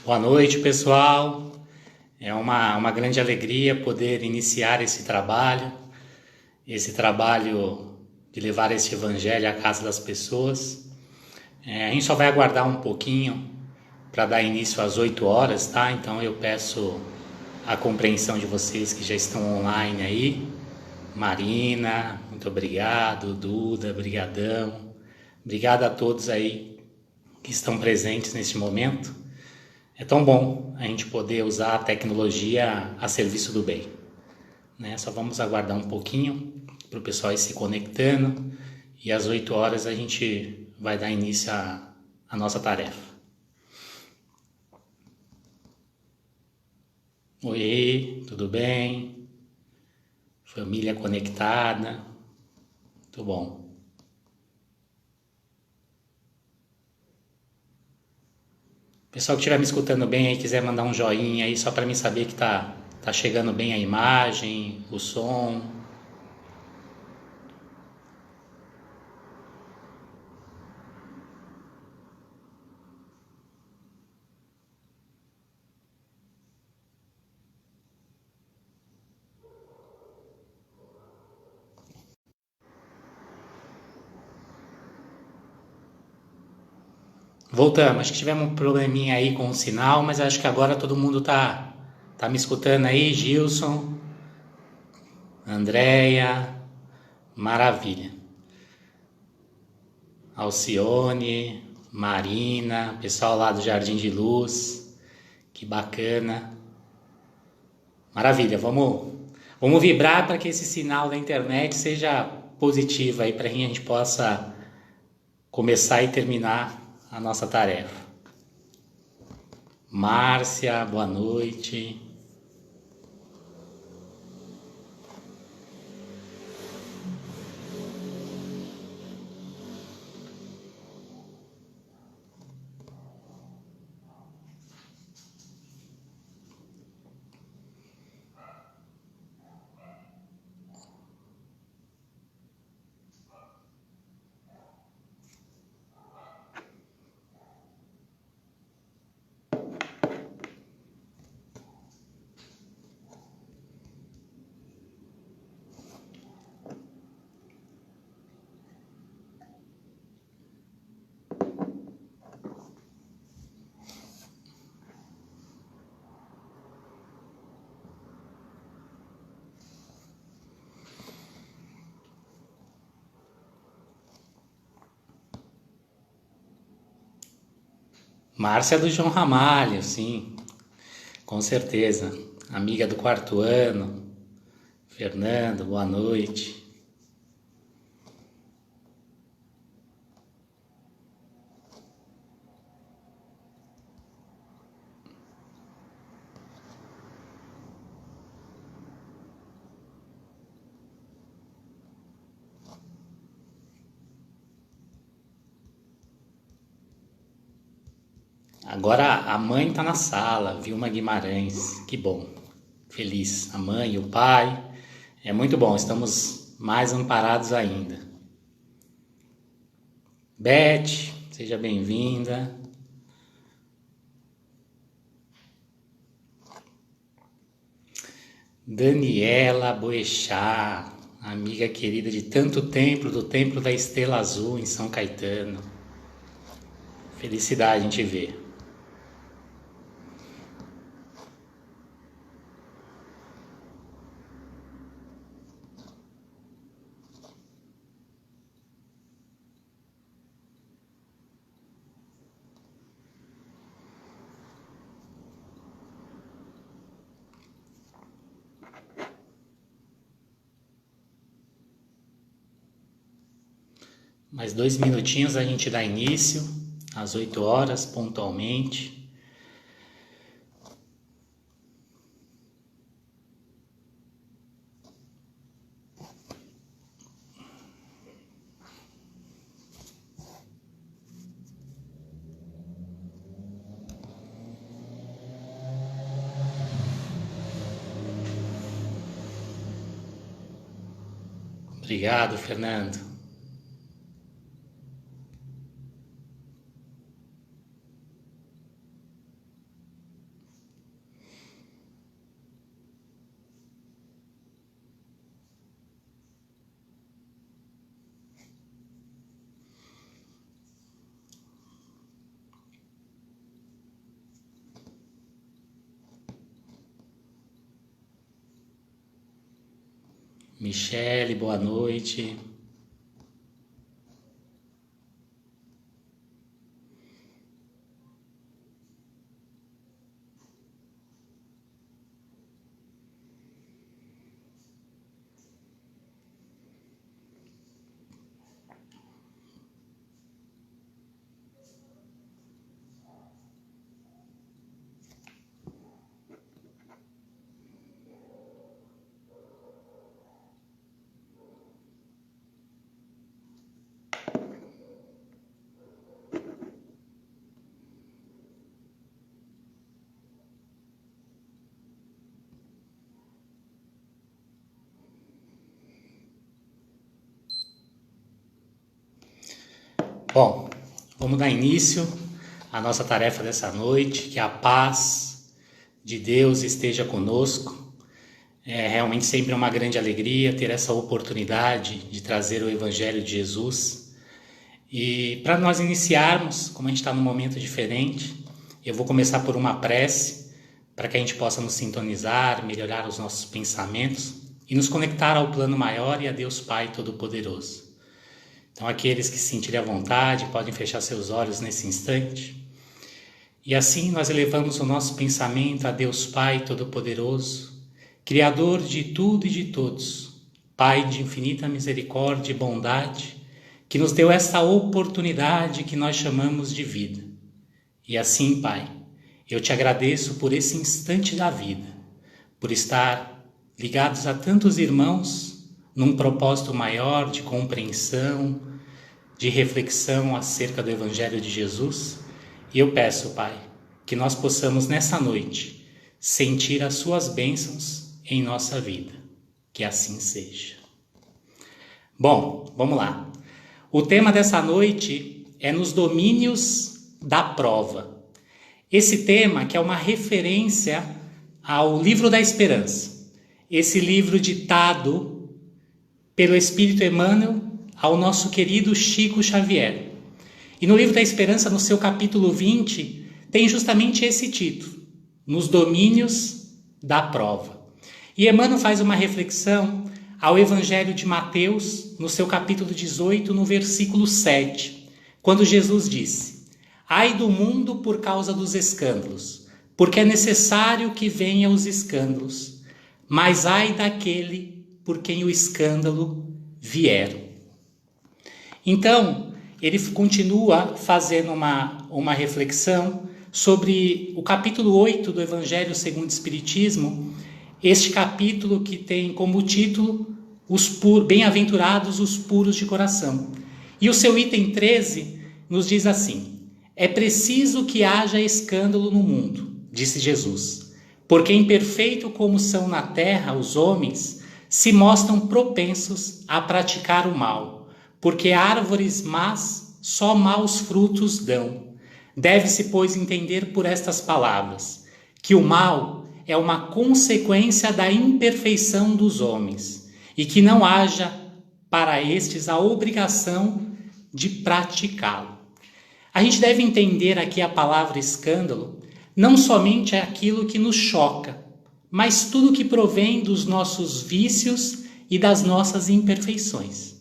Boa noite, pessoal. É uma grande alegria poder iniciar esse trabalho de levar esse evangelho à casa das pessoas. A gente só vai aguardar um pouquinho para dar início às 8 horas, tá? Então eu peço a compreensão de vocês que já estão online aí. Marina, muito obrigado. Duda, brigadão. Obrigado a todos aí que estão presentes neste momento. É tão bom a gente poder usar a tecnologia a serviço do bem, né? Só vamos aguardar um pouquinho para o pessoal ir se conectando e às 8 horas a gente vai dar início à nossa tarefa. Oi, tudo bem? Família conectada? Muito bom. Pessoal que estiver me escutando bem aí, quiser mandar um joinha aí só para mim saber que tá chegando bem a imagem, o som. Voltamos, acho que tivemos um probleminha aí com o sinal, mas acho que agora todo mundo tá me escutando aí, Gilson, Andréia, maravilha. Alcione, Marina, pessoal lá do Jardim de Luz, que bacana. Maravilha, vamos vibrar para que esse sinal da internet seja positivo aí para que a gente possa começar e terminar a nossa tarefa. Márcia, boa noite. Márcia do João Ramalho, sim, com certeza. Amiga do quarto ano. Fernando, boa noite. Agora a mãe está na sala, Vilma Guimarães, que bom, feliz. A mãe e o pai, é muito bom, estamos mais amparados ainda. Beth, seja bem-vinda. Daniela Boechat, amiga querida de tanto tempo, do Templo da Estrela Azul em São Caetano. Felicidade em te ver. Mais 2 minutinhos a gente dá início, às 8 horas, pontualmente. Obrigado, Fernando. Michele, boa noite. Bom, vamos dar início à nossa tarefa dessa noite, que a paz de Deus esteja conosco. É realmente sempre uma grande alegria ter essa oportunidade de trazer o Evangelho de Jesus. E para nós iniciarmos, como a gente está num momento diferente, eu vou começar por uma prece, para que a gente possa nos sintonizar, melhorar os nossos pensamentos e nos conectar ao plano maior e a Deus Pai Todo-Poderoso. Então, aqueles que se sentirem à vontade podem fechar seus olhos nesse instante. E assim nós elevamos o nosso pensamento a Deus Pai Todo-Poderoso, Criador de tudo e de todos, Pai de infinita misericórdia e bondade, que nos deu esta oportunidade que nós chamamos de vida. E assim, Pai, eu te agradeço por esse instante da vida, por estar ligados a tantos irmãos num propósito maior de compreensão, de reflexão acerca do Evangelho de Jesus. E eu peço, Pai, que nós possamos nessa noite sentir as suas bênçãos em nossa vida. Que assim seja. Bom, vamos lá. O tema dessa noite é nos domínios da prova. Esse tema que é uma referência ao Livro da Esperança. Esse livro ditado pelo Espírito Emmanuel ao nosso querido Chico Xavier. E no Livro da Esperança, no seu capítulo 20, tem justamente esse título, Nos Domínios da Prova. E Emmanuel faz uma reflexão ao Evangelho de Mateus, no seu capítulo 18, no versículo 7, quando Jesus disse: Ai do mundo por causa dos escândalos, porque é necessário que venham os escândalos, mas ai daquele por quem o escândalo vier. Então, ele continua fazendo uma reflexão sobre o capítulo 8 do Evangelho segundo o Espiritismo, este capítulo que tem como título Bem-aventurados os puros de coração. E o seu item 13 nos diz assim: É preciso que haja escândalo no mundo, disse Jesus, porque imperfeito como são na terra os homens, se mostram propensos a praticar o mal, porque árvores más só maus frutos dão. Deve-se, pois, entender por estas palavras, que o mal é uma consequência da imperfeição dos homens, e que não haja para estes a obrigação de praticá-lo. A gente deve entender aqui a palavra escândalo, não somente aquilo que nos choca, mas tudo que provém dos nossos vícios e das nossas imperfeições.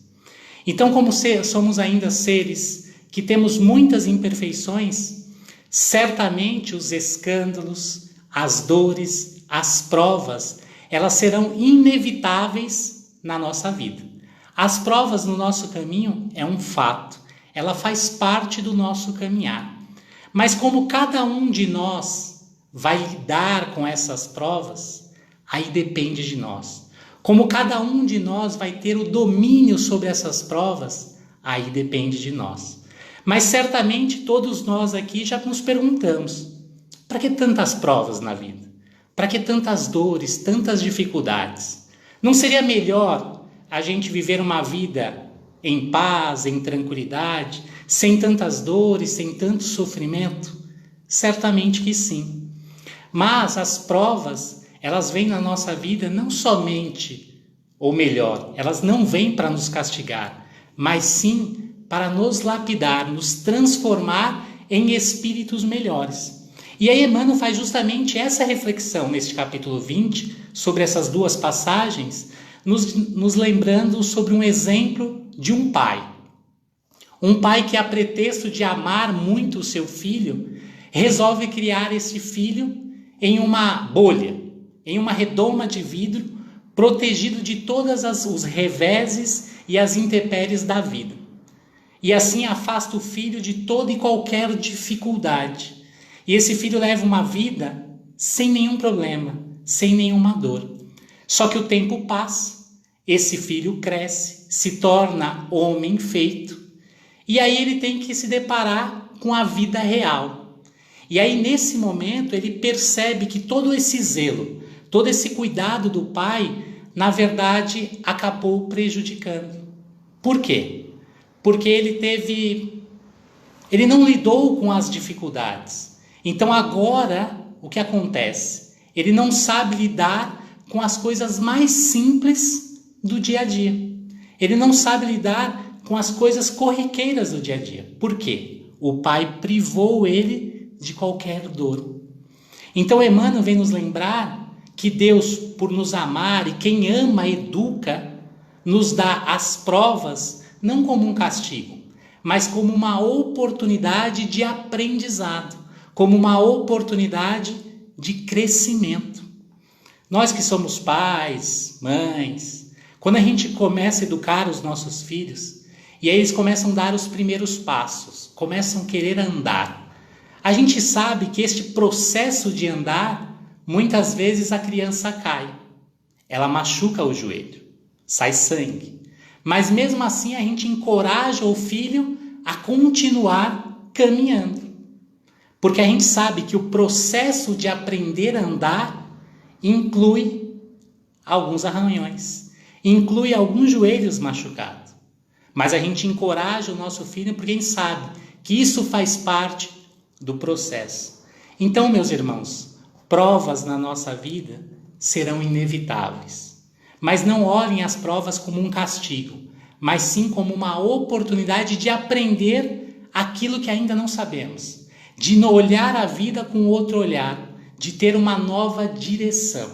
Então, como somos ainda seres que temos muitas imperfeições, certamente os escândalos, as dores, as provas, elas serão inevitáveis na nossa vida. As provas no nosso caminho é um fato, ela faz parte do nosso caminhar. Mas como cada um de nós vai lidar com essas provas, aí depende de nós. Como cada um de nós vai ter o domínio sobre essas provas, aí depende de nós. Mas certamente todos nós aqui já nos perguntamos: para que tantas provas na vida? Para que tantas dores, tantas dificuldades? Não seria melhor a gente viver uma vida em paz, em tranquilidade, sem tantas dores, sem tanto sofrimento? Certamente que sim. Mas as provas, elas vêm na nossa vida não somente, ou melhor, elas não vêm para nos castigar, mas sim para nos lapidar, nos transformar em espíritos melhores. E aí Emmanuel faz justamente essa reflexão neste capítulo 20, sobre essas duas passagens, nos lembrando sobre um exemplo de um pai. Um pai que, a pretexto de amar muito o seu filho, resolve criar esse filho em uma bolha, em uma redoma de vidro, protegido de todos os reveses e as intempéries da vida. E assim afasta o filho de toda e qualquer dificuldade. E esse filho leva uma vida sem nenhum problema, sem nenhuma dor. Só que o tempo passa, esse filho cresce, se torna homem feito, e aí ele tem que se deparar com a vida real. E aí nesse momento ele percebe que todo esse zelo, todo esse cuidado do pai, na verdade acabou prejudicando. Por quê? Porque ele não lidou com as dificuldades. Então agora o que acontece? Ele não sabe lidar com as coisas mais simples do dia a dia. Ele não sabe lidar com as coisas corriqueiras do dia a dia. Por quê? O pai privou ele de qualquer dor. Então Emmanuel vem nos lembrar que Deus, por nos amar, e quem ama educa, nos dá as provas não como um castigo, mas como uma oportunidade de aprendizado, como uma oportunidade de crescimento. Nós que somos pais, mães, quando a gente começa a educar os nossos filhos, e aí eles começam a dar os primeiros passos, começam a querer andar, a gente sabe que este processo de andar, muitas vezes a criança cai, ela machuca o joelho, sai sangue, mas mesmo assim a gente encoraja o filho a continuar caminhando, porque a gente sabe que o processo de aprender a andar inclui alguns arranhões, inclui alguns joelhos machucados. Mas a gente encoraja o nosso filho porque a gente sabe que isso faz parte do processo. Então, meus irmãos, provas na nossa vida serão inevitáveis. Mas não olhem as provas como um castigo, mas sim como uma oportunidade de aprender aquilo que ainda não sabemos, de olhar a vida com outro olhar, de ter uma nova direção.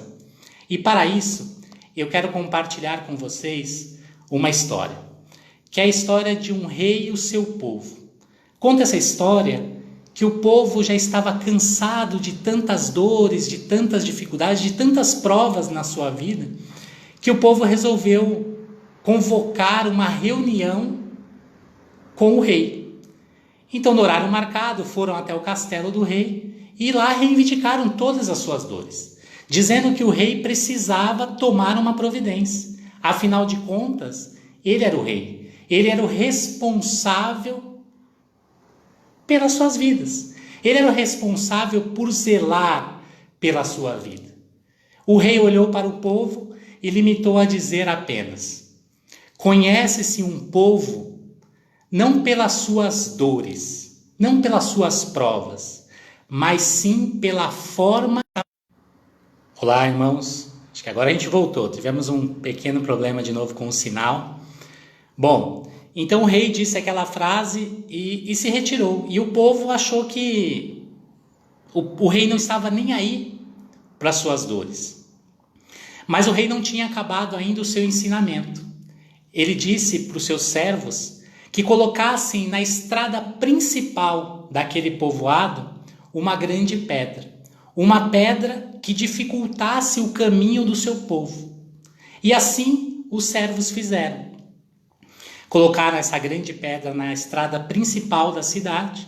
E para isso, eu quero compartilhar com vocês uma história, que é a história de um rei e o seu povo. Conta essa história que o povo já estava cansado de tantas dores, de tantas dificuldades, de tantas provas na sua vida, que o povo resolveu convocar uma reunião com o rei. Então, no horário marcado, foram até o castelo do rei e lá reivindicaram todas as suas dores, dizendo que o rei precisava tomar uma providência. Afinal de contas, ele era o rei. Ele era o responsável pelas suas vidas. Ele era o responsável por zelar pela sua vida. O rei olhou para o povo e limitou a dizer apenas: conhece-se um povo não pelas suas dores, não pelas suas provas, mas sim pela forma... Olá, irmãos. Acho que agora a gente voltou. Tivemos um pequeno problema de novo com o sinal. Bom, então o rei disse aquela frase e se retirou. E o povo achou que o rei não estava nem aí para as suas dores. Mas o rei não tinha acabado ainda o seu ensinamento. Ele disse para os seus servos que colocassem na estrada principal daquele povoado uma grande pedra. Uma pedra que dificultasse o caminho do seu povo. E assim os servos fizeram. Colocaram essa grande pedra na estrada principal da cidade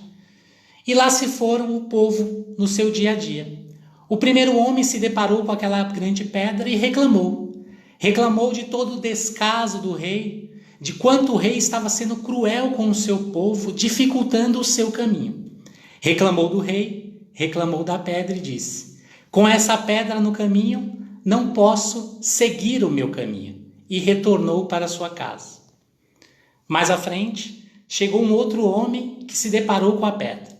e lá se foram o povo no seu dia a dia. O primeiro homem se deparou com aquela grande pedra e reclamou. Reclamou de todo o descaso do rei, de quanto o rei estava sendo cruel com o seu povo, dificultando o seu caminho. Reclamou do rei, reclamou da pedra e disse: com essa pedra no caminho, não posso seguir o meu caminho. E retornou para sua casa. Mais à frente, chegou um outro homem que se deparou com a pedra.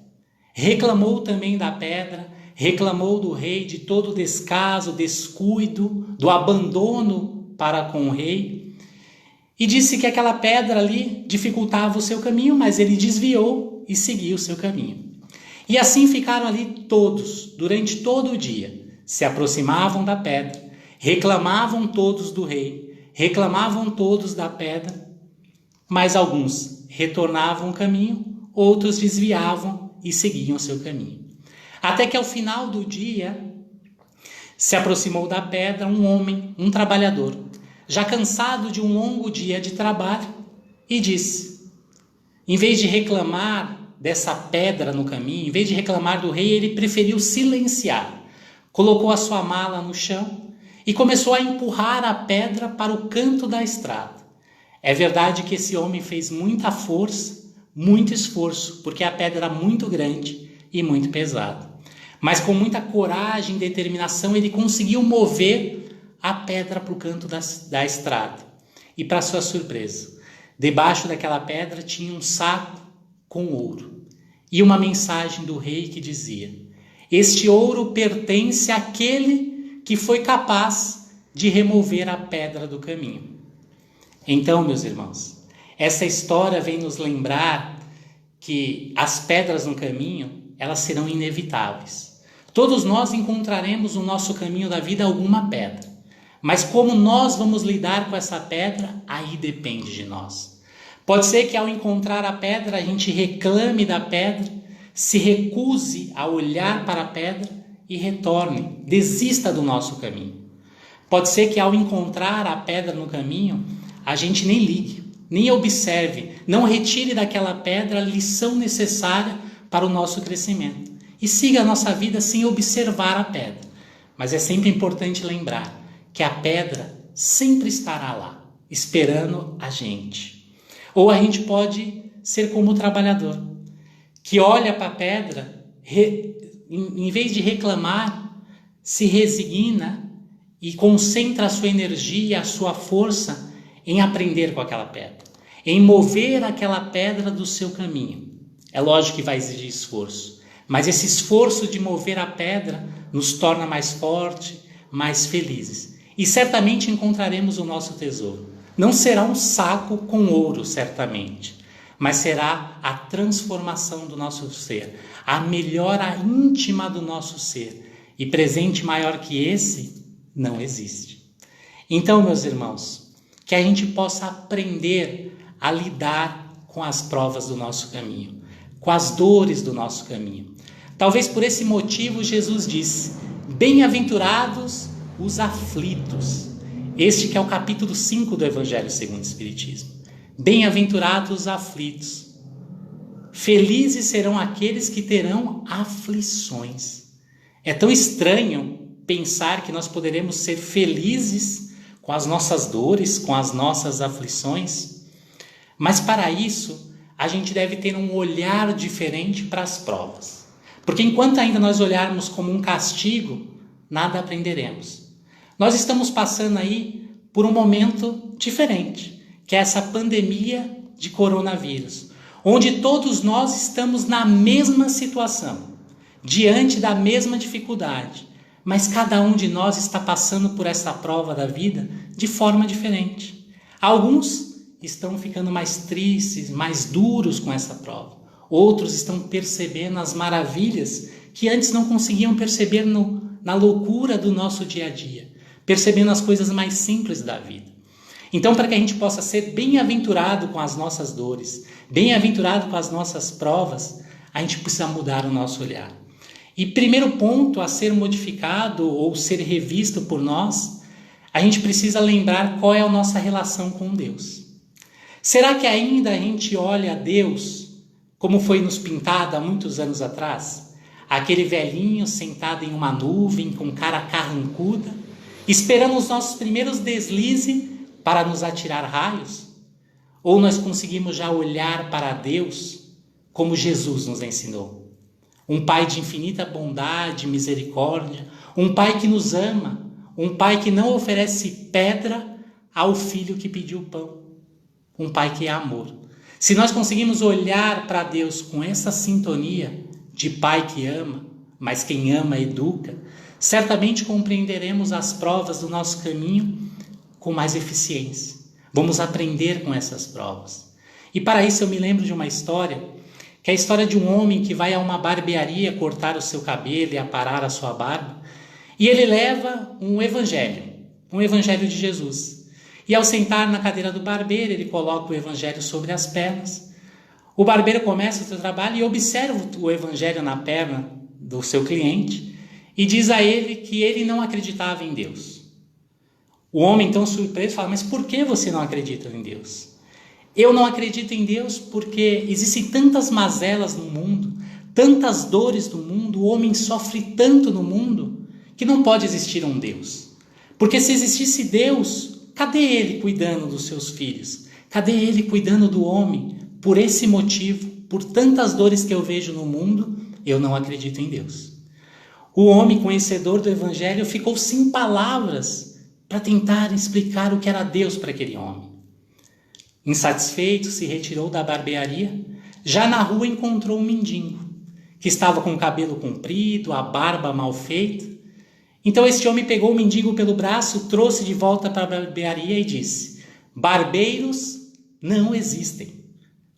Reclamou também da pedra, reclamou do rei, de todo o descaso, descuido, do abandono para com o rei. E disse que aquela pedra ali dificultava o seu caminho, mas ele desviou e seguiu o seu caminho. E assim ficaram ali todos, durante todo o dia. Se aproximavam da pedra, reclamavam todos do rei, reclamavam todos da pedra, mas alguns retornavam o caminho, outros desviavam e seguiam seu caminho. Até que ao final do dia, se aproximou da pedra um homem, um trabalhador, já cansado de um longo dia de trabalho, e disse, em vez de reclamar dessa pedra no caminho, em vez de reclamar do rei, ele preferiu silenciar. Colocou a sua mala no chão e começou a empurrar a pedra para o canto da estrada. É verdade que esse homem fez muita força, muito esforço, porque a pedra era muito grande e muito pesada. Mas com muita coragem e determinação, ele conseguiu mover a pedra para o canto da estrada. E para sua surpresa, debaixo daquela pedra tinha um saco com ouro. E uma mensagem do rei que dizia, este ouro pertence àquele que foi capaz de remover a pedra do caminho. Então, meus irmãos, essa história vem nos lembrar que as pedras no caminho, elas serão inevitáveis. Todos nós encontraremos no nosso caminho da vida alguma pedra. Mas como nós vamos lidar com essa pedra, aí depende de nós. Pode ser que ao encontrar a pedra, a gente reclame da pedra, se recuse a olhar para a pedra e retorne, desista do nosso caminho. Pode ser que ao encontrar a pedra no caminho, a gente nem ligue, nem observe, não retire daquela pedra a lição necessária para o nosso crescimento. E siga a nossa vida sem observar a pedra. Mas é sempre importante lembrar que a pedra sempre estará lá, esperando a gente. Ou a gente pode ser como o trabalhador, que olha para a pedra, em vez de reclamar, se resigna e concentra a sua energia, a sua força em aprender com aquela pedra, em mover aquela pedra do seu caminho. É lógico que vai exigir esforço, mas esse esforço de mover a pedra nos torna mais fortes, mais felizes. E certamente encontraremos o nosso tesouro. Não será um saco com ouro, certamente, mas será a transformação do nosso ser, a melhora íntima do nosso ser. E presente maior que esse não existe. Então, meus irmãos, que a gente possa aprender a lidar com as provas do nosso caminho, com as dores do nosso caminho. Talvez por esse motivo Jesus disse, bem-aventurados os aflitos. Este que é o capítulo 5 do Evangelho segundo o Espiritismo. Bem-aventurados os aflitos. Felizes serão aqueles que terão aflições. É tão estranho pensar que nós poderemos ser felizes com as nossas dores, com as nossas aflições. Mas para isso, a gente deve ter um olhar diferente para as provas. Porque enquanto ainda nós olharmos como um castigo, nada aprenderemos. Nós estamos passando aí por um momento diferente, que é essa pandemia de coronavírus, onde todos nós estamos na mesma situação, diante da mesma dificuldade, mas cada um de nós está passando por essa prova da vida de forma diferente. Alguns estão ficando mais tristes, mais duros com essa prova. Outros estão percebendo as maravilhas que antes não conseguiam perceber na loucura do nosso dia a dia, percebendo as coisas mais simples da vida. Então, para que a gente possa ser bem-aventurado com as nossas dores, bem-aventurado com as nossas provas, a gente precisa mudar o nosso olhar. E primeiro ponto a ser modificado ou ser revisto por nós, a gente precisa lembrar qual é a nossa relação com Deus. Será que ainda a gente olha a Deus como foi nos pintado há muitos anos atrás? Aquele velhinho sentado em uma nuvem com cara carrancuda, esperando os nossos primeiros deslizes para nos atirar raios? Ou nós conseguimos já olhar para Deus como Jesus nos ensinou? Um Pai de infinita bondade, misericórdia, um Pai que nos ama, um Pai que não oferece pedra ao filho que pediu pão, um Pai que é amor. Se nós conseguimos olhar para Deus com essa sintonia de Pai que ama, mas quem ama educa, certamente compreenderemos as provas do nosso caminho com mais eficiência. Vamos aprender com essas provas. E para isso eu me lembro de uma história, que é a história de um homem que vai a uma barbearia cortar o seu cabelo e aparar a sua barba, e ele leva um evangelho de Jesus. E ao sentar na cadeira do barbeiro, ele coloca o evangelho sobre as pernas. O barbeiro começa o seu trabalho e observa o evangelho na perna do seu cliente e diz a ele que ele não acreditava em Deus. O homem, então surpreso, fala: mas por que você não acredita em Deus? Eu não acredito em Deus porque existem tantas mazelas no mundo, tantas dores no mundo, o homem sofre tanto no mundo, que não pode existir um Deus. Porque se existisse Deus, cadê ele cuidando dos seus filhos? Cadê ele cuidando do homem? Por esse motivo, por tantas dores que eu vejo no mundo, eu não acredito em Deus. O homem conhecedor do evangelho ficou sem palavras para tentar explicar o que era Deus para aquele homem. Insatisfeito, se retirou da barbearia. Já na rua encontrou um mendigo, que estava com o cabelo comprido, a barba mal feita. Então este homem pegou o mendigo pelo braço, trouxe de volta para a barbearia e disse: barbeiros não existem.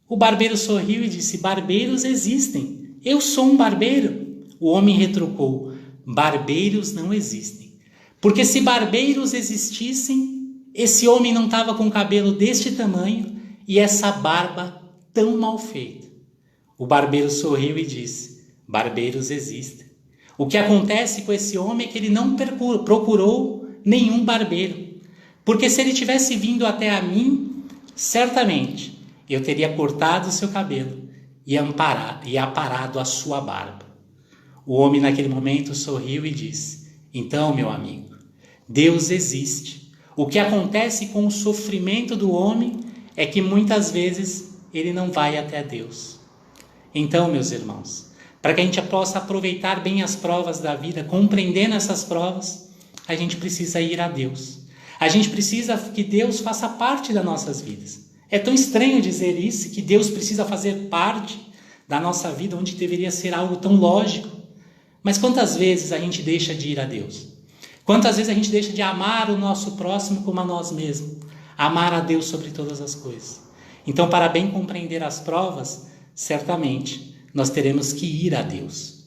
O barbeiro sorriu e disse: barbeiros existem. Eu sou um barbeiro. O homem retrucou: barbeiros não existem. Porque se barbeiros existissem, esse homem não estava com o cabelo deste tamanho e essa barba tão mal feita. O barbeiro sorriu e disse: barbeiros existem. O que acontece com esse homem é que ele não procurou nenhum barbeiro. Porque se ele tivesse vindo até a mim, certamente eu teria cortado o seu cabelo e aparado a sua barba. O homem naquele momento sorriu e disse: então, meu amigo, Deus existe. O que acontece com o sofrimento do homem é que muitas vezes ele não vai até Deus. Então, meus irmãos, para que a gente possa aproveitar bem as provas da vida, compreendendo essas provas, a gente precisa ir a Deus. A gente precisa que Deus faça parte das nossas vidas. É tão estranho dizer isso, que Deus precisa fazer parte da nossa vida, onde deveria ser algo tão lógico. Mas quantas vezes a gente deixa de ir a Deus? Quantas vezes a gente deixa de amar o nosso próximo como a nós mesmos? Amar a Deus sobre todas as coisas. Então, para bem compreender as provas, certamente nós teremos que ir a Deus.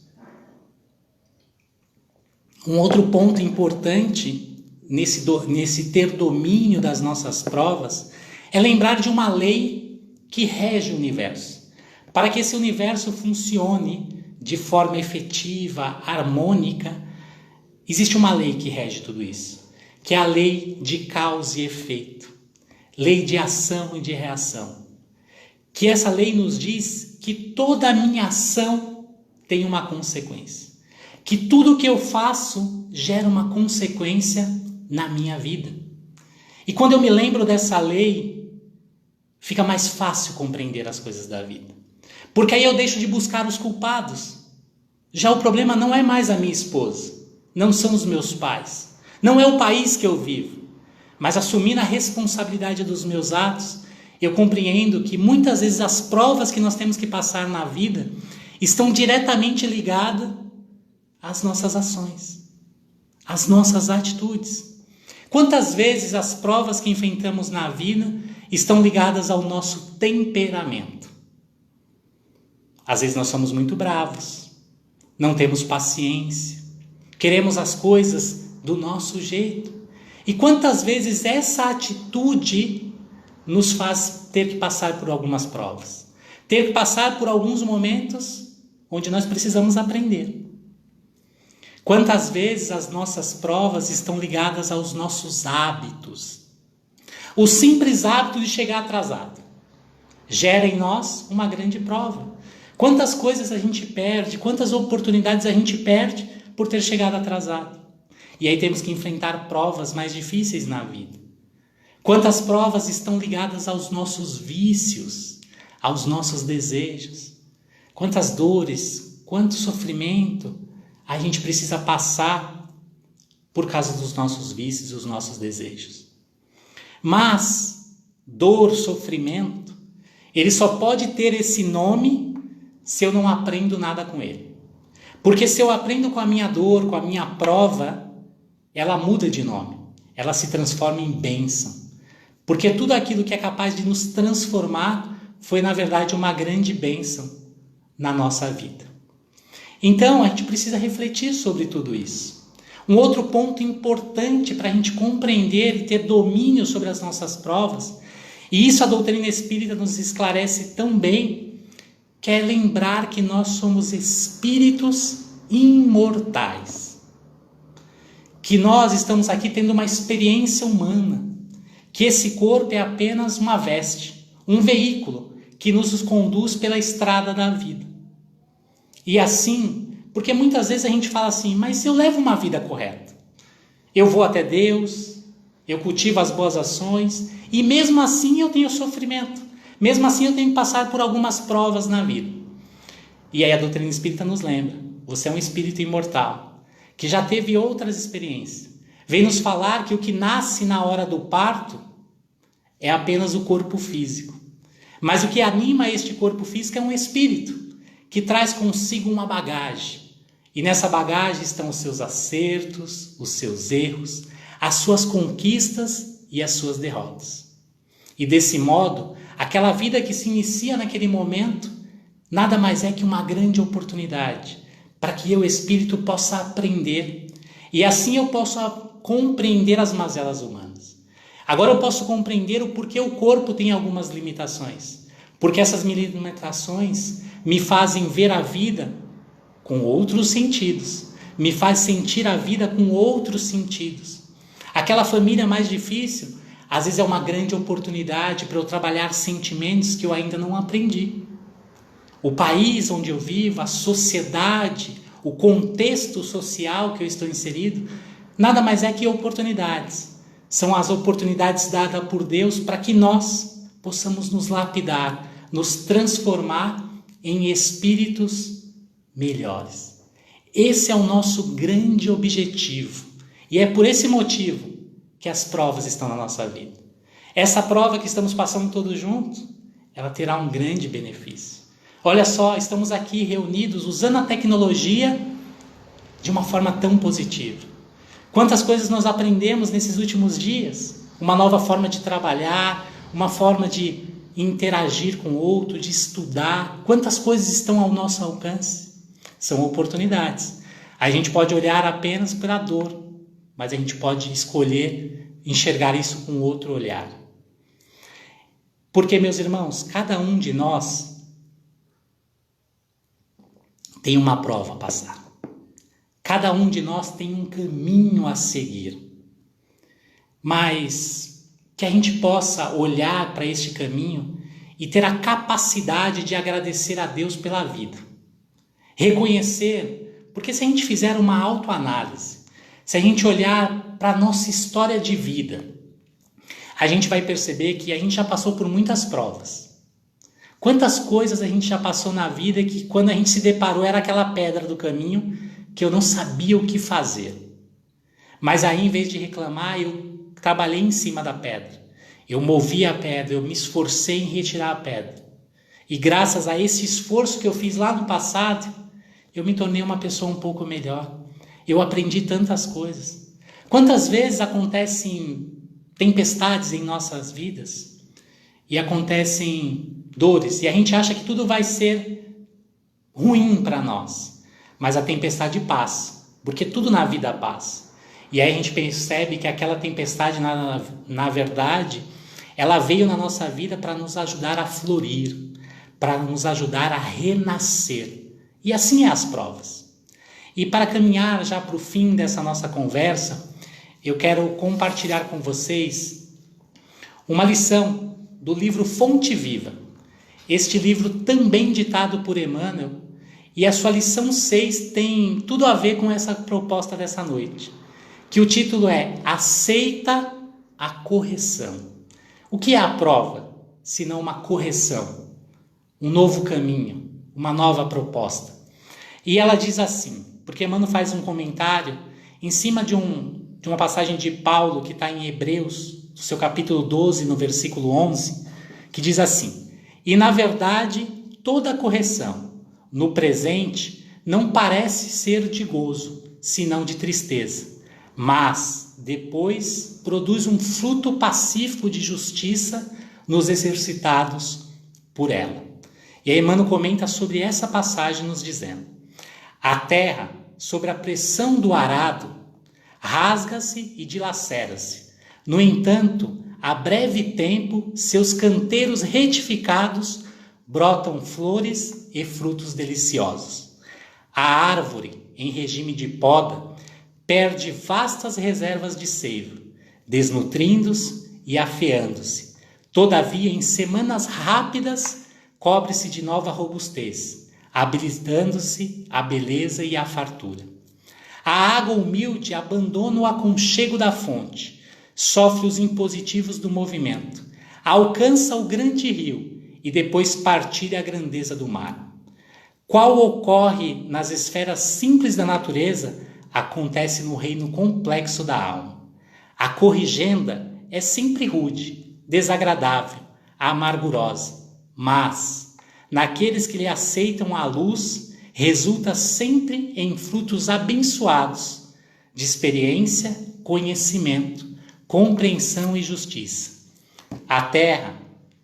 Um outro ponto importante nesse ter domínio das nossas provas é lembrar de uma lei que rege o universo. Para que esse universo funcione de forma efetiva, harmônica, existe uma lei que rege tudo isso, que é a lei de causa e efeito, lei de ação e de reação. Que essa lei nos diz que toda a minha ação tem uma consequência, que tudo que eu faço gera uma consequência na minha vida. E quando eu me lembro dessa lei, fica mais fácil compreender as coisas da vida. Porque aí eu deixo de buscar os culpados. Já o problema não é mais a minha esposa, não são os meus pais, não é o país que eu vivo, mas assumindo a responsabilidade dos meus atos, eu compreendo que muitas vezes as provas que nós temos que passar na vida estão diretamente ligadas às nossas ações, às nossas atitudes. Quantas vezes as provas que enfrentamos na vida estão ligadas ao nosso temperamento? Às vezes nós somos muito bravos, não temos paciência, queremos as coisas do nosso jeito. E quantas vezes essa atitude nos faz ter que passar por algumas provas, ter que passar por alguns momentos onde nós precisamos aprender. Quantas vezes as nossas provas estão ligadas aos nossos hábitos. O simples hábito de chegar atrasado gera em nós uma grande prova. Quantas coisas a gente perde, quantas oportunidades a gente perde por ter chegado atrasado. E aí temos que enfrentar provas mais difíceis na vida. Quantas provas estão ligadas aos nossos vícios, aos nossos desejos. Quantas dores, quanto sofrimento a gente precisa passar por causa dos nossos vícios e dos nossos desejos. Mas dor, sofrimento, ele só pode ter esse nome se eu não aprendo nada com ele. Porque se eu aprendo com a minha dor, com a minha prova, ela muda de nome, ela se transforma em bênção. Porque tudo aquilo que é capaz de nos transformar foi, na verdade, uma grande bênção na nossa vida. Então, a gente precisa refletir sobre tudo isso. Um outro ponto importante para a gente compreender e ter domínio sobre as nossas provas, e isso a doutrina espírita nos esclarece tão bem, que é lembrar que nós somos espíritos imortais. Que nós estamos aqui tendo uma experiência humana, que esse corpo é apenas uma veste, um veículo que nos conduz pela estrada da vida. E assim, porque muitas vezes a gente fala assim, mas eu levo uma vida correta. Eu vou até Deus, eu cultivo as boas ações, e mesmo assim eu tenho sofrimento. Mesmo assim eu tenho que passar por algumas provas na vida. E aí a doutrina espírita nos lembra, você é um espírito imortal, que já teve outras experiências. Vem nos falar que o que nasce na hora do parto é apenas o corpo físico. Mas o que anima este corpo físico é um espírito, que traz consigo uma bagagem. E nessa bagagem estão os seus acertos, os seus erros, as suas conquistas e as suas derrotas. E desse modo, aquela vida que se inicia naquele momento, nada mais é que uma grande oportunidade para que eu, espírito, possa aprender. E assim eu possa compreender as mazelas humanas. Agora eu posso compreender o porquê o corpo tem algumas limitações. Porque essas limitações me fazem ver a vida com outros sentidos. Me faz sentir a vida com outros sentidos. Aquela família mais difícil, às vezes é uma grande oportunidade para eu trabalhar sentimentos que eu ainda não aprendi. O país onde eu vivo, a sociedade, o contexto social que eu estou inserido, nada mais é que oportunidades. São as oportunidades dadas por Deus para que nós possamos nos lapidar, nos transformar em espíritos melhores. Esse é o nosso grande objetivo. E é por esse motivo que as provas estão na nossa vida. Essa prova que estamos passando todos juntos, ela terá um grande benefício. Olha só, estamos aqui reunidos usando a tecnologia de uma forma tão positiva. Quantas coisas nós aprendemos nesses últimos dias? Uma nova forma de trabalhar, uma forma de interagir com o outro, de estudar. Quantas coisas estão ao nosso alcance? São oportunidades. A gente pode olhar apenas pela dor, mas a gente pode escolher enxergar isso com outro olhar. Porque, meus irmãos, cada um de nós tem uma prova a passar. Cada um de nós tem um caminho a seguir. Mas que a gente possa olhar para este caminho e ter a capacidade de agradecer a Deus pela vida. Reconhecer, porque se a gente fizer uma autoanálise, se a gente olhar para a nossa história de vida, a gente vai perceber que a gente já passou por muitas provas. Quantas coisas a gente já passou na vida que quando a gente se deparou era aquela pedra do caminho que eu não sabia o que fazer. Mas aí, em vez de reclamar, eu trabalhei em cima da pedra. Eu movi a pedra, eu me esforcei em retirar a pedra. E graças a esse esforço que eu fiz lá no passado, eu me tornei uma pessoa um pouco melhor. Eu aprendi tantas coisas. Quantas vezes acontecem tempestades em nossas vidas e acontecem dores, e a gente acha que tudo vai ser ruim para nós, mas a tempestade passa, porque tudo na vida passa. E aí a gente percebe que aquela tempestade, na verdade, ela veio na nossa vida para nos ajudar a florir, para nos ajudar a renascer. E assim é as provas. E para caminhar já para o fim dessa nossa conversa, eu quero compartilhar com vocês uma lição do livro Fonte Viva. Este livro também ditado por Emmanuel, e a sua lição 6 tem tudo a ver com essa proposta dessa noite, que o título é Aceita a Correção. O que é a prova, senão uma correção, um novo caminho, uma nova proposta? E ela diz assim, porque Emmanuel faz um comentário em cima de uma passagem de Paulo que está em Hebreus, no seu capítulo 12, no versículo 11, que diz assim: e na verdade toda correção no presente não parece ser de gozo, senão de tristeza, mas depois produz um fruto pacífico de justiça nos exercitados por ela. E aí Emmanuel comenta sobre essa passagem nos dizendo: a terra, sob a pressão do arado, rasga-se e dilacera-se. No entanto, a breve tempo, seus canteiros retificados brotam flores e frutos deliciosos. A árvore, em regime de poda, perde vastas reservas de seiva, desnutrindo-se e afeando-se. Todavia, em semanas rápidas, cobre-se de nova robustez, habilitando-se a beleza e a fartura. A água humilde abandona o aconchego da fonte, sofre os impositivos do movimento, alcança o grande rio e depois partilha a grandeza do mar. Qual ocorre nas esferas simples da natureza, acontece no reino complexo da alma. A corrigenda é sempre rude, desagradável, amargurosa, mas, naqueles que lhe aceitam a luz, resulta sempre em frutos abençoados de experiência, conhecimento, compreensão e justiça. A terra,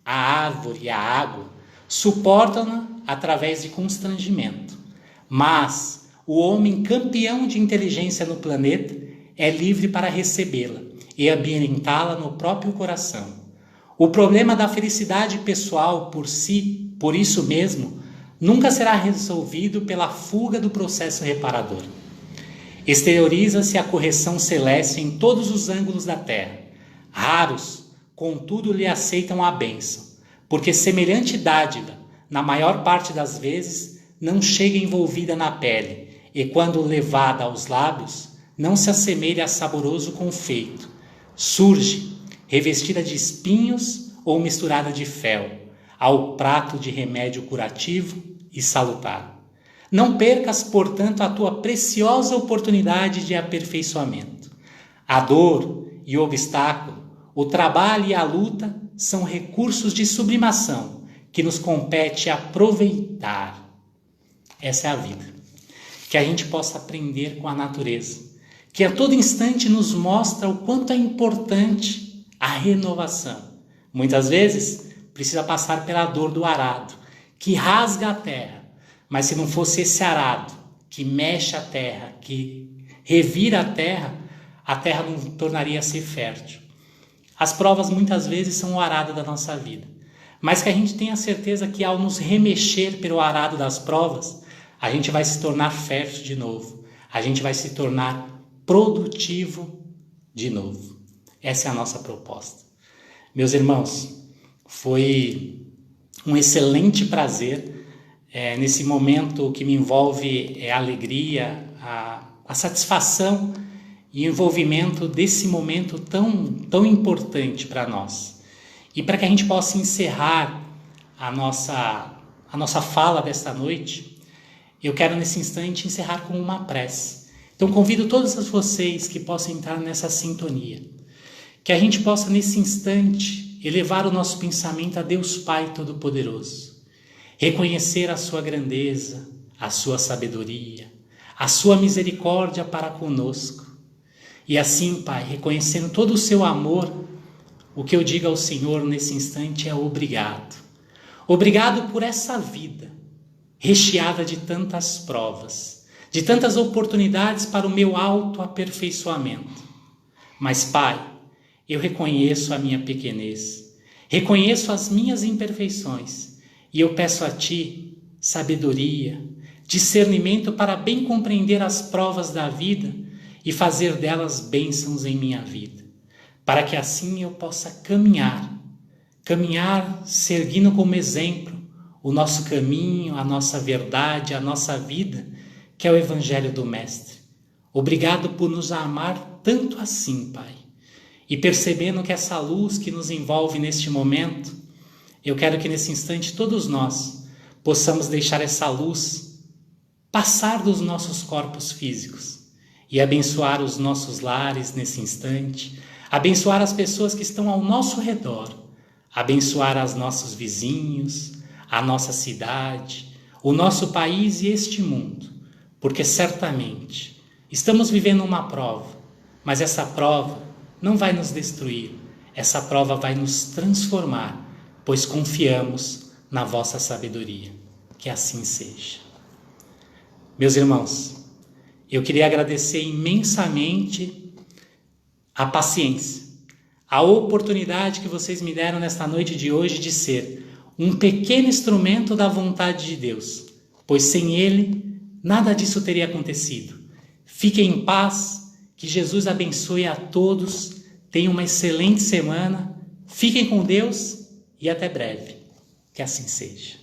a árvore e a água suportam-na através de constrangimento, mas o homem campeão de inteligência no planeta é livre para recebê-la e ambientá-la no próprio coração. O problema da felicidade pessoal por si, por isso mesmo, nunca será resolvido pela fuga do processo reparador. Exterioriza-se a correção celeste em todos os ângulos da terra. Raros, contudo, lhe aceitam a bênção, porque semelhante dádiva, na maior parte das vezes, não chega envolvida na pele, e quando levada aos lábios, não se assemelha a saboroso confeito. Surge, revestida de espinhos ou misturada de fel, ao prato de remédio curativo e salutar. Não percas, portanto, a tua preciosa oportunidade de aperfeiçoamento. A dor e o obstáculo, o trabalho e a luta são recursos de sublimação que nos compete aproveitar. Essa é a vida. Que a gente possa aprender com a natureza, que a todo instante nos mostra o quanto é importante a renovação. Muitas vezes precisa passar pela dor do arado, que rasga a terra, mas se não fosse esse arado que mexe a terra, que revira a terra não tornaria-se fértil. As provas muitas vezes são o arado da nossa vida, mas que a gente tenha certeza que ao nos remexer pelo arado das provas, a gente vai se tornar fértil de novo, a gente vai se tornar produtivo de novo. Essa é a nossa proposta. Meus irmãos, foi um excelente prazer nesse momento que me envolve a alegria, a satisfação e o envolvimento desse momento tão importante para nós. E para que a gente possa encerrar a nossa fala desta noite, eu quero nesse instante encerrar com uma prece. Então convido todos vocês que possam entrar nessa sintonia, que a gente possa nesse instante elevar o nosso pensamento a Deus Pai Todo-Poderoso, reconhecer a sua grandeza, a sua sabedoria, a sua misericórdia para conosco. E assim, Pai, reconhecendo todo o seu amor, o que eu digo ao Senhor nesse instante é obrigado. Obrigado por essa vida, recheada de tantas provas, de tantas oportunidades para o meu autoaperfeiçoamento. Mas, Pai, eu reconheço a minha pequenez, reconheço as minhas imperfeições e eu peço a Ti sabedoria, discernimento para bem compreender as provas da vida e fazer delas bênçãos em minha vida, para que assim eu possa caminhar seguindo como exemplo o nosso caminho, a nossa verdade, a nossa vida, que é o Evangelho do Mestre. Obrigado por nos amar tanto assim, Pai. E percebendo que essa luz que nos envolve neste momento, eu quero que nesse instante todos nós possamos deixar essa luz passar dos nossos corpos físicos e abençoar os nossos lares nesse instante, abençoar as pessoas que estão ao nosso redor, abençoar os nossos vizinhos, a nossa cidade, o nosso país e este mundo, porque certamente estamos vivendo uma prova, mas essa prova não vai nos destruir, essa prova vai nos transformar, pois confiamos na vossa sabedoria. Que assim seja. Meus irmãos, eu queria agradecer imensamente a paciência, a oportunidade que vocês me deram nesta noite de hoje de ser um pequeno instrumento da vontade de Deus, pois sem Ele nada disso teria acontecido. Fiquem em paz, que Jesus abençoe a todos, tenham uma excelente semana, fiquem com Deus e até breve. Que assim seja.